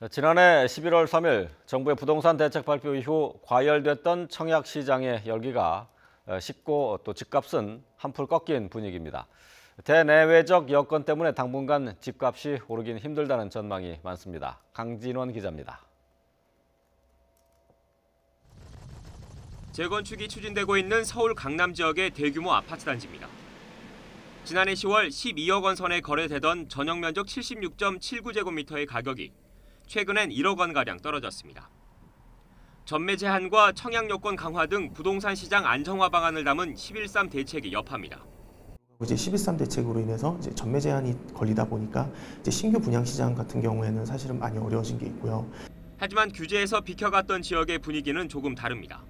지난해 11월 3일 정부의 부동산 대책 발표 이후 과열됐던 청약시장의 열기가 식고 또 집값은 한풀 꺾인 분위기입니다. 대내외적 여건 때문에 당분간 집값이 오르긴 힘들다는 전망이 많습니다. 강진원 기자입니다. 재건축이 추진되고 있는 서울 강남 지역의 대규모 아파트 단지입니다. 지난해 10월 12억 원 선에 거래되던 전용 면적 76.79제곱미터의 가격이 최근엔 1억 원가량 떨어졌습니다. 전매 제한과 청약 요건 강화 등 부동산 시장 안정화 방안을 담은 11.3 대책이 여파입니다. 이제 11.3 대책으로 인해서 이제 전매 제한이 걸리다 보니까 이제 신규 분양 시장 같은 경우에는 사실은 많이 어려워진 게 있고요. 하지만 규제에서 비켜갔던 지역의 분위기는 조금 다릅니다.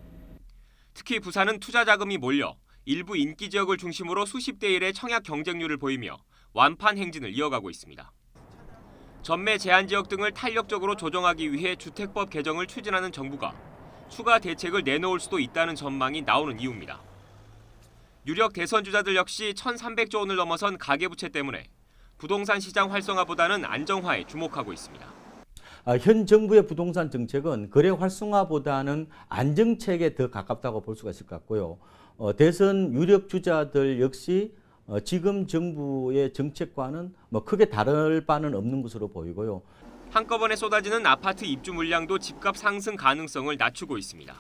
특히 부산은 투자 자금이 몰려 일부 인기 지역을 중심으로 수십 대 1의 청약 경쟁률을 보이며 완판 행진을 이어가고 있습니다. 전매 제한 지역 등을 탄력적으로 조정하기 위해 주택법 개정을 추진하는 정부가 추가 대책을 내놓을 수도 있다는 전망이 나오는 이유입니다. 유력 대선 주자들 역시 1,300조 원을 넘어선 가계부채 때문에 부동산 시장 활성화보다는 안정화에 주목하고 있습니다. 현 정부의 부동산 정책은 거래 활성화보다는 안정책에 더 가깝다고 볼 수가 있을 것 같고요. 대선 유력 주자들 역시 지금 정부의 정책과는 크게 다를 바는 없는 것으로 보이고요. 한꺼번에 쏟아지는 아파트 입주 물량도 집값 상승 가능성을 낮추고 있습니다.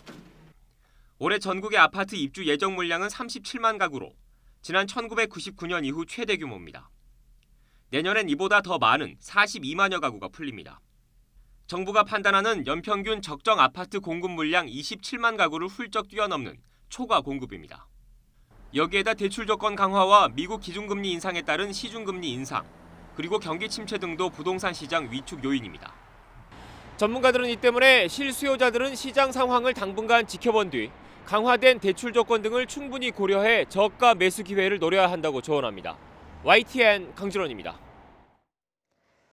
올해 전국의 아파트 입주 예정 물량은 37만 가구로 지난 1999년 이후 최대 규모입니다. 내년엔 이보다 더 많은 42만여 가구가 풀립니다. 정부가 판단하는 연평균 적정 아파트 공급 물량 27만 가구를 훌쩍 뛰어넘는 초과 공급입니다. 여기에다 대출 조건 강화와 미국 기준금리 인상에 따른 시중금리 인상, 그리고 경기 침체 등도 부동산 시장 위축 요인입니다. 전문가들은 이 때문에 실수요자들은 시장 상황을 당분간 지켜본 뒤 강화된 대출 조건 등을 충분히 고려해 저가 매수 기회를 노려야 한다고 조언합니다. YTN 강진원입니다.